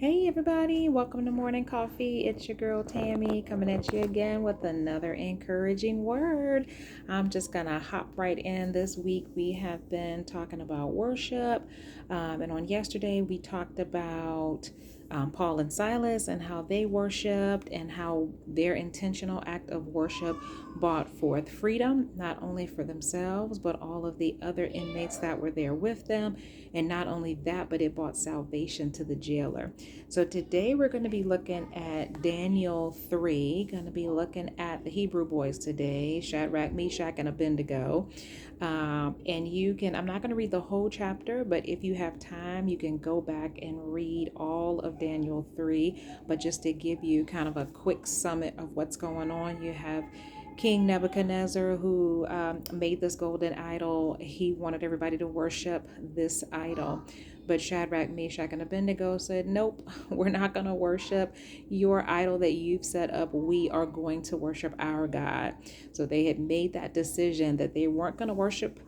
Hey everybody, welcome to Morning Coffee. It's your girl Tammy coming at you again with another encouraging word. I'm just gonna hop right in. This week we have been talking about worship, and on yesterday we talked about Paul and Silas and how they worshiped and how their intentional act of worship brought forth freedom, not only for themselves but all of the other inmates that were there with them. And not only that, but it brought salvation to the jailer. So today we're going to be looking at Daniel 3, going to be looking at the Hebrew boys today, Shadrach, Meshach, and Abednego. And I'm not going to read the whole chapter, but if you have time, you can go back and read all of Daniel 3. But just to give you kind of a quick summit of what's going on, you have King Nebuchadnezzar, who made this golden idol. He wanted everybody to worship this idol. But Shadrach, Meshach, and Abednego said, nope, we're not going to worship your idol that you've set up. We are going to worship our God. So they had made that decision that they weren't going to worship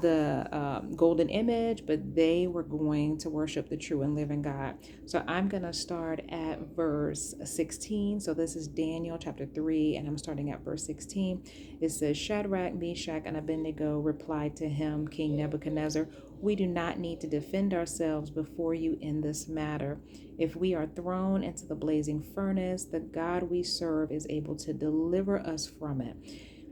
the golden image, but they were going to worship the true and living God. So I'm going to start at verse 16. So this is Daniel chapter 3, and I'm starting at verse 16. It says, Shadrach, Meshach, and Abednego replied to him, King Nebuchadnezzar, we do not need to defend ourselves before you in this matter. If we are thrown into the blazing furnace, the God we serve is able to deliver us from it,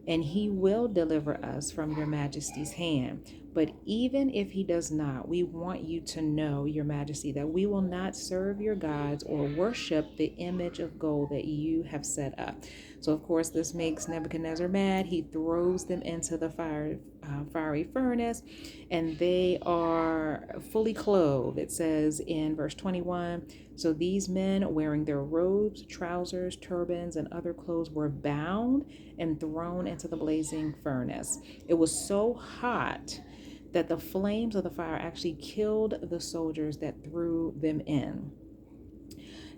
and he will deliver us from your majesty's hand. But even if he does not, we want you to know, your majesty, that we will not serve your gods or worship the image of gold that you have set up. So, of course, this makes Nebuchadnezzar mad. He throws them into the fiery furnace, and they are fully clothed. It says in verse 21, so these men, wearing their robes, trousers, turbans, and other clothes, were bound and thrown into the blazing furnace. It was so hot that the flames of the fire actually killed the soldiers that threw them in.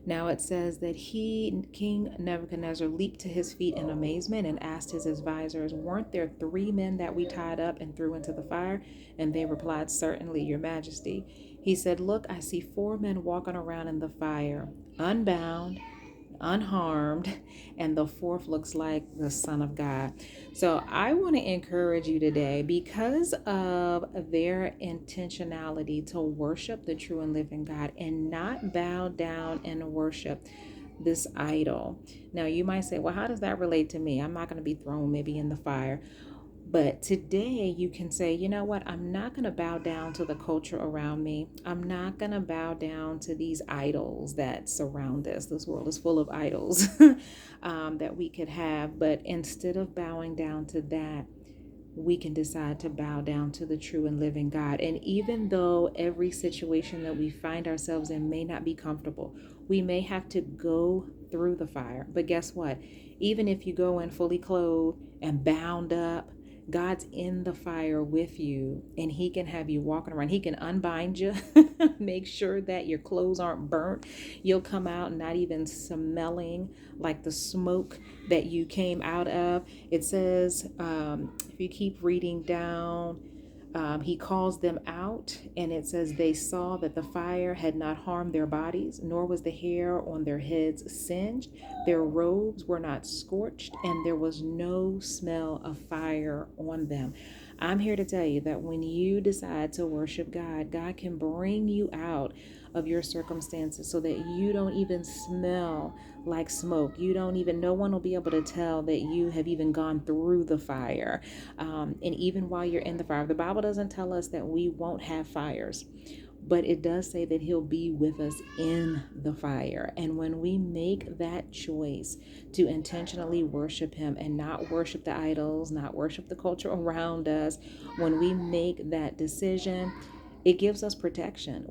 Now it says that King Nebuchadnezzar, leaped to his feet in amazement and asked his advisors, weren't there 3 men that we tied up and threw into the fire? And they replied, certainly, your majesty. He said, look, I see 4 men walking around in the fire, unbound, unharmed, and the 4th looks like the Son of God. So I want to encourage you today, because of their intentionality to worship the true and living God and not bow down and worship this idol. Now you might say, well, how does that relate to me? I'm not going to be thrown maybe in the fire. But today you can say, you know what? I'm not going to bow down to the culture around me. I'm not going to bow down to these idols that surround us. This world is full of idols that we could have. But instead of bowing down to that, we can decide to bow down to the true and living God. And even though every situation that we find ourselves in may not be comfortable, we may have to go through the fire. But guess what? Even if you go in fully clothed and bound up, God's in the fire with you, and he can have you walking around. He can unbind you, make sure that your clothes aren't burnt. You'll come out not even smelling like the smoke that you came out of. It says, if you keep reading down, he calls them out, and it says they saw that the fire had not harmed their bodies, nor was the hair on their heads singed. Their robes were not scorched, and there was no smell of fire on them. I'm here to tell you that when you decide to worship God, God can bring you out of your circumstances so that you don't even smell like smoke. No one will be able to tell that you have even gone through the fire. And even while you're in the fire, the Bible doesn't tell us that we won't have fires, but it does say that he'll be with us in the fire. And when we make that choice to intentionally worship him and not worship the idols, not worship the culture around us, when we make that decision, it gives us protection.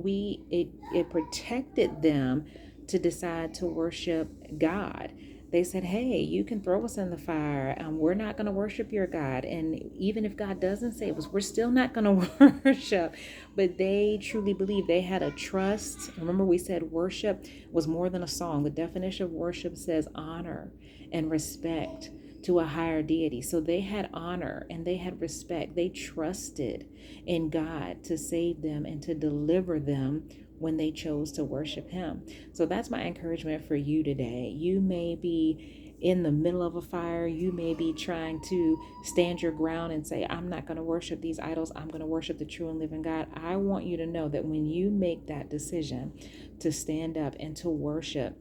It protected them to decide to worship God. They said, hey, you can throw us in the fire. We're not going to worship your God. And even if God doesn't save us, we're still not going to worship. But they truly believe, they had a trust. Remember, we said worship was more than a song. The definition of worship says honor and respect to a higher deity. So they had honor and they had respect. They trusted in God to save them and to deliver them when they chose to worship him. So that's my encouragement for you today. You may be in the middle of a fire. You may be trying to stand your ground and say, I'm not going to worship these idols. I'm going to worship the true and living God. I want you to know that when you make that decision to stand up and to worship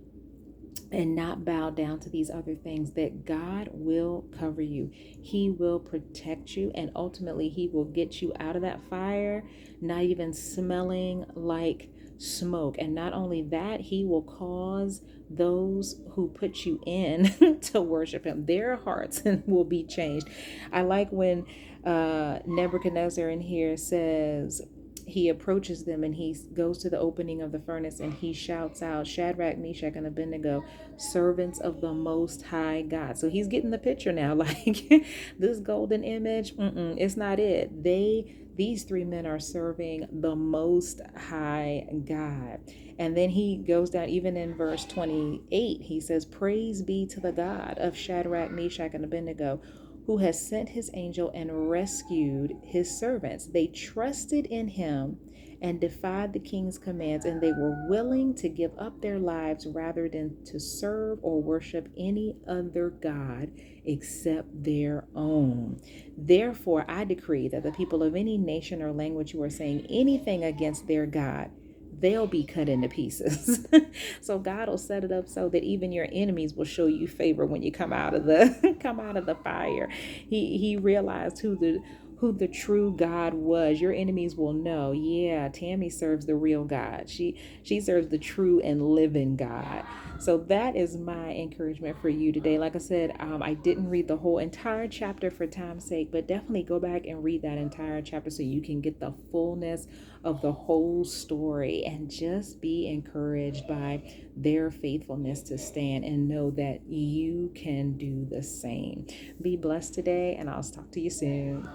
and not bow down to these other things, that God will cover you. He will protect you, and ultimately he will get you out of that fire, not even smelling like smoke. And not only that, he will cause those who put you in to worship him, their hearts will be changed. I like when Nebuchadnezzar in here says, he approaches them and he goes to the opening of the furnace and he shouts out, Shadrach, Meshach, and Abednego, servants of the Most High God. So he's getting the picture now. Like this golden image, it's not it. These three men are serving the Most High God. And then he goes down, even in verse 28, he says, praise be to the God of Shadrach, Meshach, and Abednego, who has sent his angel and rescued his servants. They trusted in him and defied the king's commands, and they were willing to give up their lives rather than to serve or worship any other God except their own. Therefore, I decree that the people of any nation or language who are saying anything against their God, they'll be cut into pieces. So God will set it up so that even your enemies will show you favor when you come out of the fire. He realized who the true God was. Your enemies will know, yeah, Tammy serves the real God. She serves the true and living God. So that is my encouragement for you today. Like I said, I didn't read the whole entire chapter for time's sake, but definitely go back and read that entire chapter so you can get the fullness of the whole story and just be encouraged by their faithfulness to stand and know that you can do the same. Be blessed today, and I'll talk to you soon.